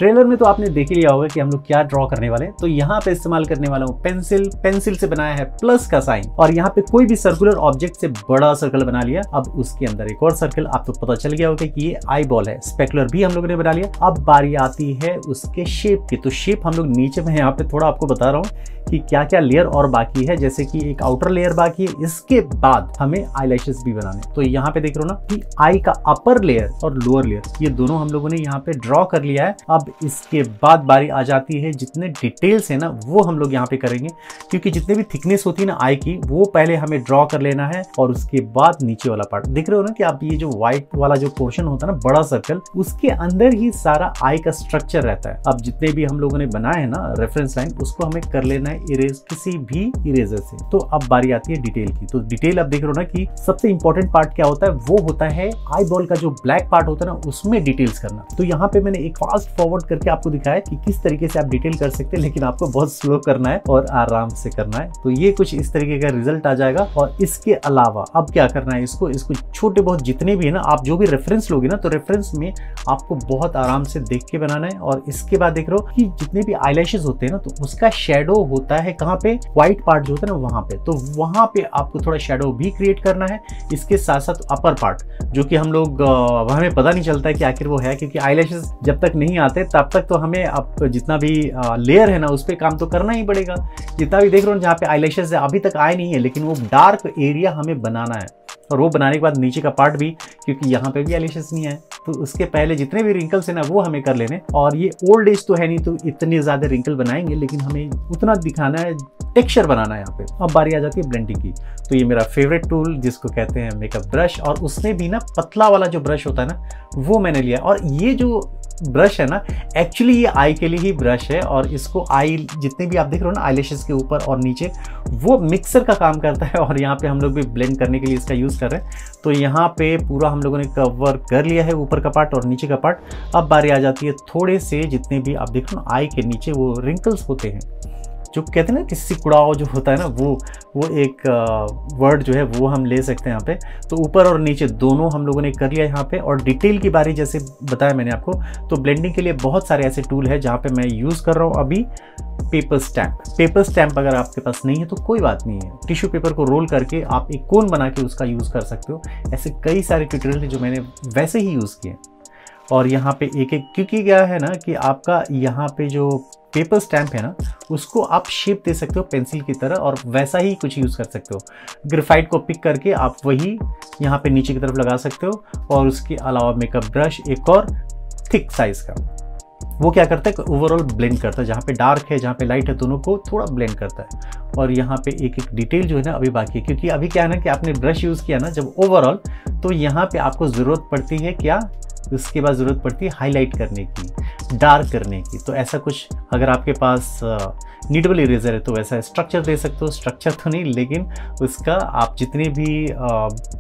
Trailer में तो आपने देख ही लिया होगा कि हम लोग क्या ड्रॉ करने वाले हैं। तो यहाँ पे इस्तेमाल करने वाला हूँ पेंसिल से बनाया है प्लस का साइन, और यहाँ पे कोई भी सर्कुलर ऑब्जेक्ट से बड़ा सर्कल बना लिया। अब उसके अंदर एक और सर्कल, आपको पता चल गया होगा कि ये आई बॉल है। स्पेकुलर भी हम लोगों ने बना लिया। अब बारी आती है उसके शेप की। तो शेप हम लोग नीचे में यहाँ पे थोड़ा आपको बता रहा हूँ कि क्या क्या लेयर और बाकी है, जैसे कि एक आउटर लेयर बाकी है। इसके बाद हमें आईलैशेस भी बनाने। तो यहाँ पे देख रहे हो ना कि आई का अपर लेयर और लोअर लेयर, ये दोनों हम लोगों ने यहाँ पे ड्रॉ कर लिया है। अब इसके बाद बारी आ जाती है जितने डिटेल्स है ना वो हम लोग यहाँ पे करेंगे, क्योंकि जितने भी थिकनेस होती है ना आई की, वो पहले हमें ड्रॉ कर लेना है। और उसके बाद नीचे वाला पार्ट देख रहे हो ना कि आप ये जो व्हाइट वाला जो पोर्शन होता है ना, बड़ा सर्कल, उसके अंदर ही सारा आई का स्ट्रक्चर रहता है। अब जितने भी हम लोगों ने बनाए हैं ना रेफरेंस लाइन, उसको हमें कर लेना है इरेज किसी भी इरेजर से। तो अब बारी आती है डिटेल की। तो डिटेल अब देख रहे हो ना कि सबसे इंपॉर्टेंट पार्ट क्या होता है, वो होता है आई बॉल का जो ब्लैक पार्ट होता है ना, उसमें डिटेल्स करना। तो यहाँ पे मैंने एक फास्ट फॉरवर्ड करके आपको दिखाया कि किस तरीके से आप डिटेल कर सकते हैं, लेकिन आपको बहुत स्लो करना है और आराम से करना है। तो ये कुछ इस तरीके का रिजल्ट आ जाएगा। और इसके अलावा अब क्या करना है, इसको छोटे बहुत जितने भी है ना, आप जो भी रेफरेंस लोगे ना, तो रेफरेंस में आपको बहुत आराम से देख के बनाना है। और इसके बाद देख रहे हो कि जितने भी आईलैशेस होते हैं ना, तो उसका शेडो होता है कहाँ पे, व्हाइट पार्ट जो होता है ना वहां पे। तो वहां पे आपको थोड़ा शेडो भी क्रिएट करना है। इसके साथ साथ अपर पार्ट, जो कि हम लोग हमें पता नहीं चलता है कि आखिर वो है, क्योंकि आईलैशेस जब तक नहीं आते तब तक तो हमें अब जितना भी लेयर है ना उस पर काम तो करना ही पड़ेगा। जितना भी देख रहे हो जहाँ पे आईलैशेस अभी तक आए नहीं है, लेकिन वो डार्क एरिया हमें बनाना है। और वो बनाने के बाद नीचे का पार्ट भी, क्योंकि यहाँ पे भी आईलैशेस नहीं है, तो उसके पहले जितने भी रिंकल्स है ना वो हमें कर लेने। और ये ओल्ड एज तो है नहीं, तो इतने ज्यादा रिंकल बनाएंगे, लेकिन हमें उतना दिखाना है, टेक्सचर बनाना है यहाँ पे। अब बारी आ जाती है ब्लेंडिंग की। तो ये मेरा फेवरेट टूल जिसको कहते हैं मेकअप ब्रश, और उसमें भी ना पतला वाला जो ब्रश होता है ना वो मैंने लिया। और ये जो ब्रश है ना, एक्चुअली ये आई के लिए ही ब्रश है। और इसको आई जितने भी आप देख रहे हो ना आईलैशेस के ऊपर और नीचे, वो मिक्सर का काम करता है। और यहाँ पे हम लोग भी ब्लेंड करने के लिए इसका यूज कर रहे हैं। तो यहाँ पे पूरा हम लोगों ने कवर कर लिया है, ऊपर का पार्ट और नीचे का पार्ट। अब बारी आ जाती है थोड़े से जितने भी आप देख रहे हो आई के नीचे वो रिंकल्स होते हैं, जो कहते हैं ना कि सिकुड़ाव जो होता है ना, वो एक वर्ड जो है वो हम ले सकते हैं यहाँ पे। तो ऊपर और नीचे दोनों हम लोगों ने कर लिया यहाँ पे। और डिटेल की बारी जैसे बताया मैंने आपको, तो ब्लेंडिंग के लिए बहुत सारे ऐसे टूल है जहाँ पे मैं यूज़ कर रहा हूँ अभी। पेपर स्टैम्प अगर आपके पास नहीं है तो कोई बात नहीं है, टिश्यू पेपर को रोल करके आप एक कोन बना के उसका यूज़ कर सकते हो। ऐसे कई सारे ट्यूटोरियल जो मैंने वैसे ही यूज़ किए। और यहाँ पे एक क्योंकि क्या है ना कि आपका यहाँ पे जो पेपर स्टैम्प है ना, उसको आप शेप दे सकते हो पेंसिल की तरह, और वैसा ही कुछ यूज़ कर सकते हो। ग्रेफाइट को पिक करके आप वही यहाँ पे नीचे की तरफ लगा सकते हो। और उसके अलावा मेकअप ब्रश एक और थिक साइज़ का, वो क्या करता है, ओवरऑल ब्लेंड करता है। जहाँ पे डार्क है जहाँ पे लाइट है, दोनों को थोड़ा ब्लेंड करता है। और यहाँ पे एक डिटेल जो है ना अभी बाकी है, क्योंकि अभी क्या है ना कि आपने ब्रश यूज़ किया ना जब ओवरऑल, तो यहाँ पे आपको ज़रूरत पड़ती है क्या, उसके बाद ज़रूरत पड़ती है हाईलाइट करने की, डार्क करने की। तो ऐसा कुछ अगर आपके पास नीडेबल इरेजर है तो वैसा स्ट्रक्चर दे सकते हो। स्ट्रक्चर तो नहीं, लेकिन उसका आप जितने भी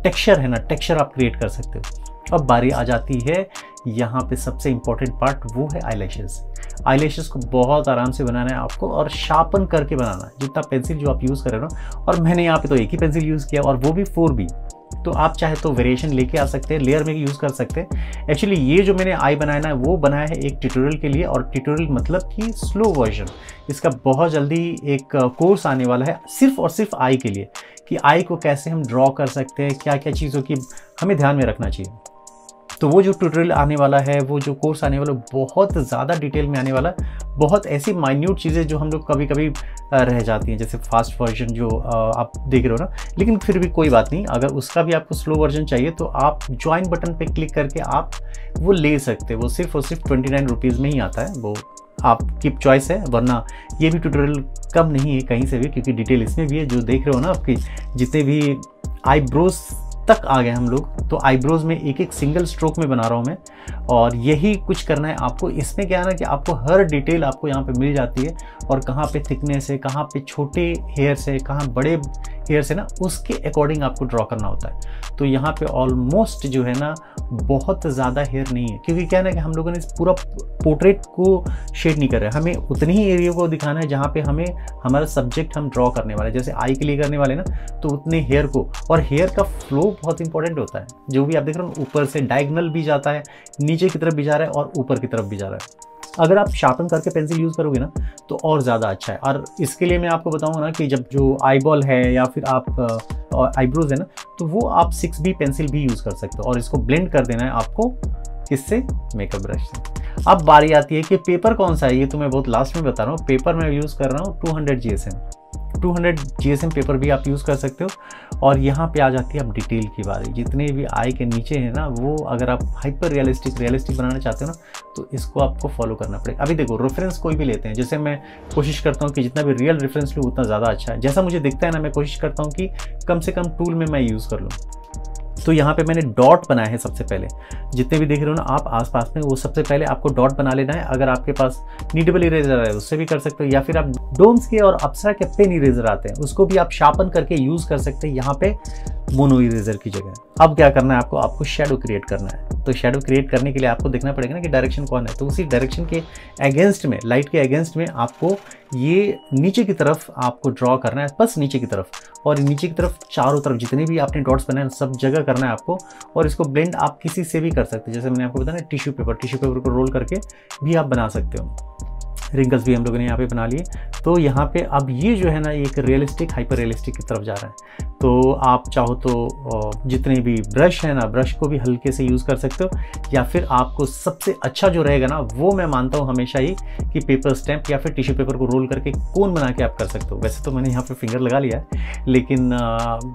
टेक्सचर है ना, टेक्सचर आप क्रिएट कर सकते हो। अब बारी आ जाती है यहाँ पे सबसे इंपॉर्टेंट पार्ट, वो है आईलैशेस। आईलैशेस को बहुत आराम से बनाना है आपको, और शार्पन करके बनाना है जितना पेंसिल जो आप यूज़ कर रहे हो। और मैंने यहाँ पे तो एक ही पेंसिल यूज़ किया, और वो भी 4B। तो आप चाहे तो वेरिएशन लेके आ सकते हैं, लेयर में यूज़ कर सकते हैं। एक्चुअली ये जो मैंने आई बनाया ना, वो बनाया है एक ट्यूटोरियल के लिए। और ट्यूटोरियल मतलब कि स्लो वर्जन, इसका बहुत जल्दी एक कोर्स आने वाला है सिर्फ और सिर्फ आई के लिए, कि आई को कैसे हम ड्रॉ कर सकते हैं, क्या क्या चीज़ों की हमें ध्यान में रखना चाहिए। तो वो जो ट्यूटोरियल आने वाला है, वो जो कोर्स आने वाला है, बहुत ज़्यादा डिटेल में आने वाला है। बहुत ऐसी माइन्यूट चीज़ें जो हम लोग कभी कभी रह जाती हैं, जैसे फास्ट वर्जन जो आप देख रहे हो ना, लेकिन फिर भी कोई बात नहीं। अगर उसका भी आपको स्लो वर्जन चाहिए तो आप ज्वाइन बटन पे क्लिक करके आप वो ले सकते हैं। वो सिर्फ और सिर्फ 29 रुपीज़ में ही आता है, वो आपकी चॉइस है। वरना ये भी ट्यूटोरियल कम नहीं है कहीं से भी, क्योंकि डिटेल इसमें भी है। जो देख रहे हो ना, आपकी जितने भी आईब्रोज तक आ गए हम लोग, तो आईब्रोज में एक एक सिंगल स्ट्रोक में बना रहा हूँ मैं। और यही कुछ करना है आपको। इसमें क्या है ना कि आपको हर डिटेल आपको यहाँ पे मिल जाती है, और कहाँ पे थिकनेस है, कहाँ पे छोटे हेयर्स है, कहाँ बड़े हेयर्स है ना, उसके अकॉर्डिंग आपको ड्रॉ करना होता है। तो यहाँ पे ऑलमोस्ट जो है ना बहुत ज़्यादा हेयर नहीं है, क्योंकि क्या है ना कि हम लोगों ने पूरा पोर्ट्रेट को शेड नहीं कर रहे हैं। हमें उतनी ही एरिया को दिखाना है जहाँ पे हमें हमारा सब्जेक्ट हम ड्रॉ करने वाले, जैसे आई के लिए करने वाले ना, तो उतने हेयर को। और हेयर का फ्लो बहुत इंपॉर्टेंट होता है। जो भी आप देख रहे हो ऊपर से डायगोनल भी जाता है, नीचे की तरफ भी जा रहा है और ऊपर की तरफ भी जा रहा है। अगर आप शार्पन करके पेंसिल यूज़ करोगे ना तो और ज़्यादा अच्छा है। और इसके लिए मैं आपको बताऊंगा ना कि जब जो आईबॉल है या फिर आप आईब्रोज है ना, तो वो आप 6B पेंसिल भी यूज़ कर सकते हो। और इसको ब्लेंड कर देना है आपको किससे, मेकअप ब्रश से। अब बारी आती है कि पेपर कौन सा है, ये तो मैं बहुत लास्ट में बता रहा हूँ। पेपर मैं यूज़ कर रहा हूँ 200 GSM पेपर भी आप यूज़ कर सकते हो। और यहाँ पे आ जाती है अब डिटेल की बारी। जितने भी आई के नीचे है ना, वो अगर आप हाइपर रियलिस्टिक बनाना चाहते हो ना, तो इसको आपको फॉलो करना पड़ेगा। अभी देखो, रेफरेंस कोई भी लेते हैं, जैसे मैं कोशिश करता हूँ कि जितना भी रियल रेफरेंस लूँ उतना ज़्यादा अच्छा है। जैसा मुझे दिखता है ना, मैं कोशिश करता हूँ कि कम से कम टूल में मैं यूज़ कर लूँ। तो यहाँ पे मैंने डॉट बनाया है सबसे पहले। जितने भी देख रहे हो ना आप आसपास में, वो सबसे पहले आपको डॉट बना लेना है। अगर आपके पास नीडेबल इरेजर है उससे भी कर सकते हो, या फिर आप डोम्स के और अप्सरा के पेन इरेजर आते हैं उसको भी आप शार्पन करके यूज़ कर सकते हैं यहाँ पे मोनो इरेजर की जगह। अब क्या करना है आपको शेडो क्रिएट करना है। तो शेडो क्रिएट करने के लिए आपको देखना पड़ेगा ना कि डायरेक्शन कौन है। तो उसी डायरेक्शन के अगेंस्ट में, लाइट के अगेंस्ट में आपको ये नीचे की तरफ आपको ड्रॉ करना है, बस नीचे की तरफ। और नीचे की तरफ चारों तरफ जितने भी आपने डॉट्स बनाए सब जगह करना है आपको। और इसको ब्लेंड आप किसी से भी कर सकते हैं, जैसे मैंने आपको बताया ना टिश्यू पेपर को रोल करके भी आप बना सकते हो। रिंकल्स भी हम लोगों ने यहाँ पे बना लिए। तो यहाँ पे अब ये जो है ना, एक रियलिस्टिक हाइपर रियलिस्टिक की तरफ जा रहा है। तो आप चाहो तो जितने भी ब्रश है ना, ब्रश को भी हल्के से यूज़ कर सकते हो, या फिर आपको सबसे अच्छा जो रहेगा ना, वो मैं मानता हूँ हमेशा ही कि पेपर स्टैम्प या फिर टिश्यू पेपर को रोल करके कोन बना के आप कर सकते हो। वैसे तो मैंने यहाँ पे फिंगर लगा लिया है, लेकिन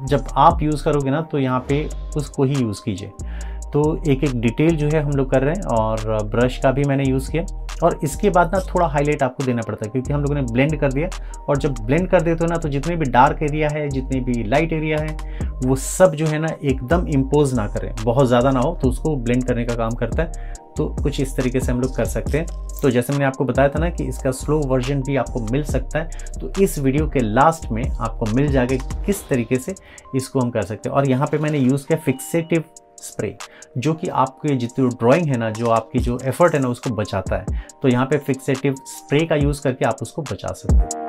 जब आप यूज़ करोगे ना तो यहाँ पे उसको ही यूज़ कीजिए। तो एक एक डिटेल जो है हम लोग कर रहे हैं, और ब्रश का भी मैंने यूज़ किया। और इसके बाद ना थोड़ा हाईलाइट आपको देना पड़ता है, क्योंकि हम लोगों ने ब्लेंड कर दिया। और जब ब्लेंड कर देते हो ना, तो जितने भी डार्क एरिया है, जितने भी लाइट एरिया है, वो सब जो है ना एकदम इम्पोज ना करें, बहुत ज़्यादा ना हो, तो उसको ब्लेंड करने का काम करता है। तो कुछ इस तरीके से हम लोग कर सकते हैं। तो जैसे मैंने आपको बताया था ना कि इसका स्लो वर्जन भी आपको मिल सकता है, तो इस वीडियो के लास्ट में आपको मिल जाएगा किस तरीके से इसको हम कर सकते हैं। और यहाँ पे मैंने यूज़ किया फिक्सेटिव स्प्रे, जो कि आपके जितनी ड्राइंग है ना, जो आपकी जो एफर्ट है ना, उसको बचाता है। तो यहाँ पे फिक्सेटिव स्प्रे का यूज़ करके आप उसको बचा सकते हैं।